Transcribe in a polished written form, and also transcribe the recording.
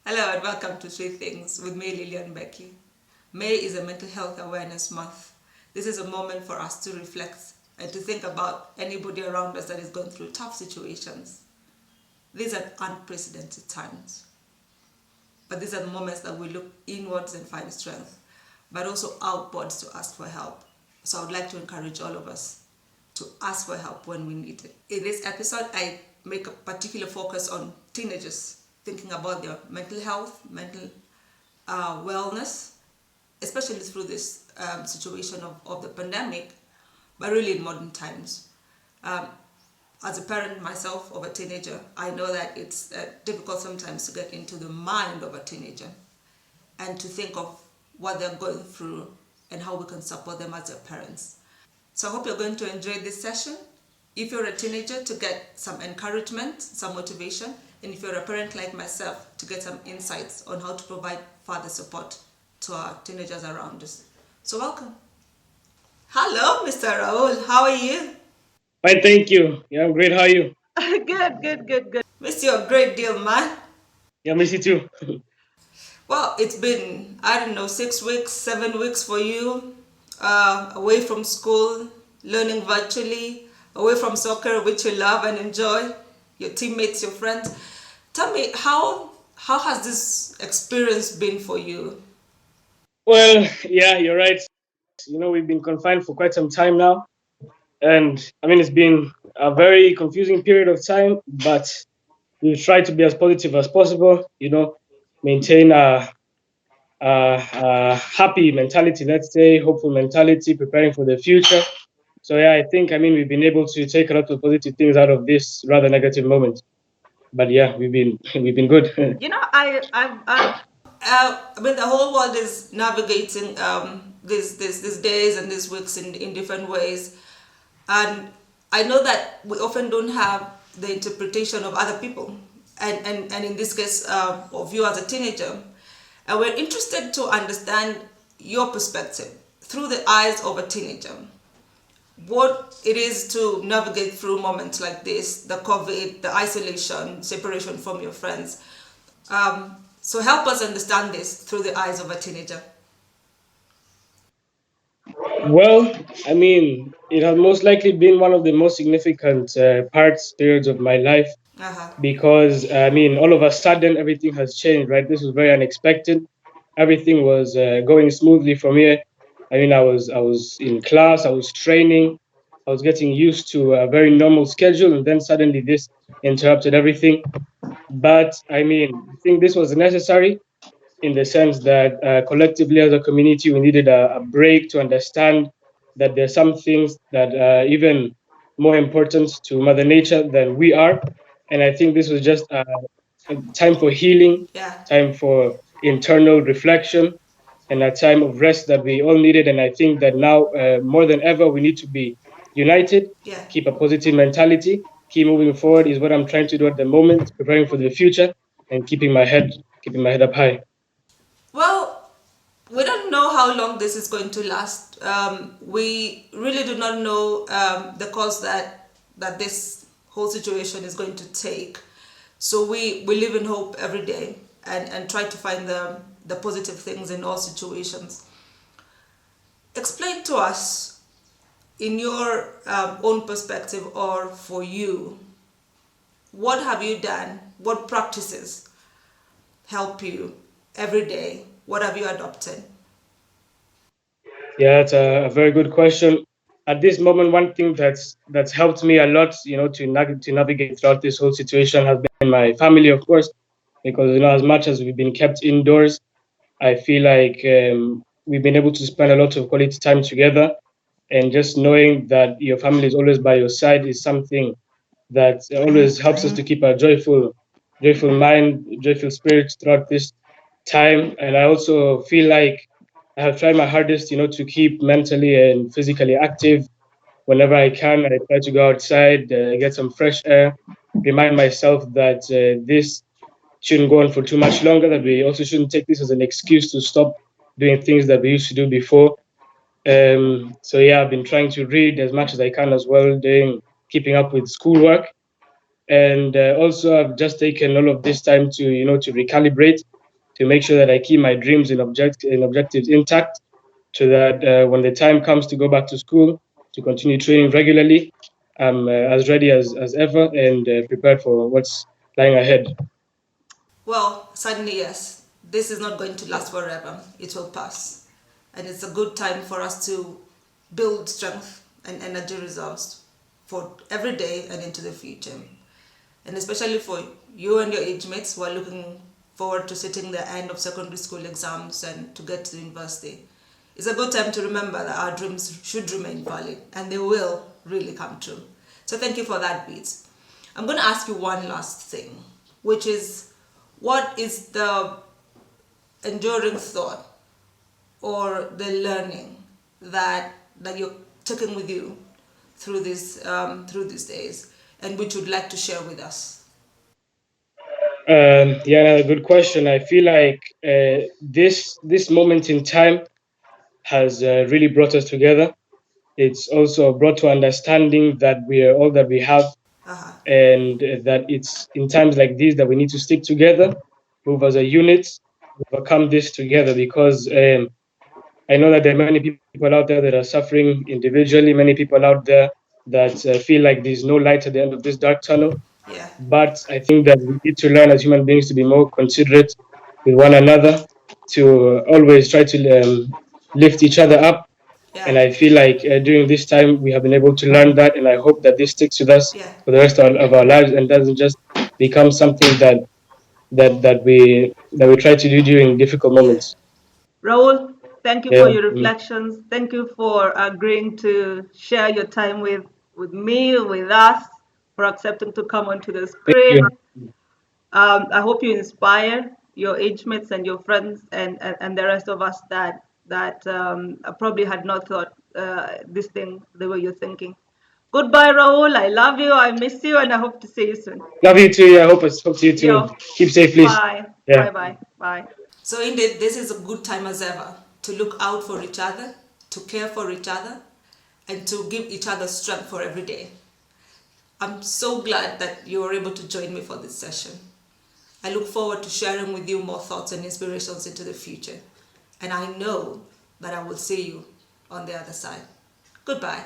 Hello and welcome to Three Things with me, Lillian Becky. May is a mental health awareness month. This is a moment for us to reflect and to think about anybody around us that is going through tough situations. These are unprecedented times, but these are the moments that we look inwards and find strength, but also outwards to ask for help. So I would like to encourage all of us to ask for help when we need it. In this episode, I make a particular focus on teenagers, thinking about their mental health, mental wellness, especially through this situation of the pandemic, but really in modern times. Um, as a parent myself of a teenager, I know that it's difficult sometimes to get into the mind of a teenager and to think of what they're going through and how we can support them as their parents. So I hope you're going to enjoy this session. If you're a teenager, to get some encouragement, some motivation, and if you're a parent like myself, to get some insights on how to provide further support to our teenagers around us. So welcome. Hello, Mr. Raul. How are you? Fine, thank you. Yeah, I'm great. How are you? Good. Miss you a great deal, man. Yeah, miss you too. Well, it's been, I don't know, 6 weeks, 7 weeks for you, away from school, learning virtually, away from soccer, which you love and enjoy, your teammates, your friends. Tell me, how has this experience been for you? Well, yeah, you're right. We've been confined for quite some time now. And I mean, it's been a very confusing period of time, but we've tried to be as positive as possible, maintain a happy mentality, let's say, hopeful mentality, preparing for the future. So, yeah, I mean, we've been able to take a lot of positive things out of this rather negative moment. But yeah, we've been good. You know, I mean, the whole world is navigating these days and these weeks in different ways. And I know that we often don't have the interpretation of other people, and in this case, of you as a teenager. And we're interested to understand your perspective through the eyes of a teenager. What it is to navigate through moments like this, the COVID, the isolation, separation from your friends. So help us understand this through the eyes of a teenager. Well, I mean, it has most likely been one of the most significant periods of my life Uh-huh. because, I mean, all of a sudden everything has changed, right? This was very unexpected. Everything was going smoothly from here. I was in class, I was training, I was getting used to a very normal schedule, and then suddenly this interrupted everything. But I mean, I think this was necessary in the sense that collectively as a community, we needed a break to understand that there's some things that are even more important to Mother Nature than we are. And I think this was just a time for healing, Yeah. time for internal reflection, and a time of rest that we all needed. And I think that now, more than ever, we need to be united, Yeah. keep a positive mentality, keep moving forward is what I'm trying to do at the moment, preparing for the future and keeping my head up high. Well, we don't know how long this is going to last. We really do not know the course that this whole situation is going to take. So we live in hope every day and try to find the positive things in all situations. Explain to us, in your own perspective or for you, what have you done? What practices help you every day? What have you adopted? Yeah, that's a very good question. At this moment, one thing that's helped me a lot, to navigate throughout this whole situation has been my family, of course, because as much as we've been kept indoors, I feel like we've been able to spend a lot of quality time together, and just knowing that your family is always by your side is something that always helps us to keep a joyful mind, joyful spirit throughout this time. And I also feel like I have tried my hardest, to keep mentally and physically active whenever I can. I try to go outside, get some fresh air, remind myself that this shouldn't go on for too much longer, that we also shouldn't take this as an excuse to stop doing things that we used to do before. So yeah, I've been trying to read as much as I can as well, keeping up with schoolwork, and also I've just taken all of this time to to recalibrate. to make sure that I keep my dreams and objectives intact, so that when the time comes to go back to school, to continue training regularly, I'm as ready as ever and prepared for what's lying ahead. Well, certainly yes. This is not going to last forever. It will pass. And it's a good time for us to build strength and energy reserves for every day and into the future. And especially for you and your age mates who are looking forward to sitting the end of secondary school exams and to get to university. It's a good time to remember that our dreams should remain valid and they will really come true. So thank you for that, Beats. I'm going to ask you one last thing, which is what is the enduring thought or the learning that you're taking with you through these days, and which you'd like to share with us? Yeah, another good question. I feel like this moment in time has really brought us together. It's also brought to understanding that we are all that we have, Uh-huh. and that it's in times like these that we need to stick together, move as a unit, overcome this together. Because I know that there are many people out there that are suffering individually, many people out there that feel like there's no light at the end of this dark tunnel. Yeah. But I think that we need to learn as human beings to be more considerate with one another, to always try to lift each other up. And Yeah. I feel like during this time we have been able to learn that, and I hope that this sticks with us Yeah. for the rest of our lives and doesn't just become something that we try to do during difficult Yeah. moments. Raul, thank you Yeah. for your reflections. Thank you for agreeing to share your time with me, with us, for accepting to come onto the Thank you. screen. I hope you inspire your age mates and your friends and the rest of us that probably had not thought this thing the way you're thinking. Goodbye, Raul. I love you. I miss you, and I hope to see you soon. Love you too. Yeah, I hope to see you too. Yo, Keep safe, please. bye. Yeah. Bye bye. Bye. So indeed, this is a good time as ever to look out for each other, to care for each other, and to give each other strength for every day. I'm so glad that you were able to join me for this session. I look forward to sharing with you more thoughts and inspirations into the future. And I know that I will see you on the other side. Goodbye.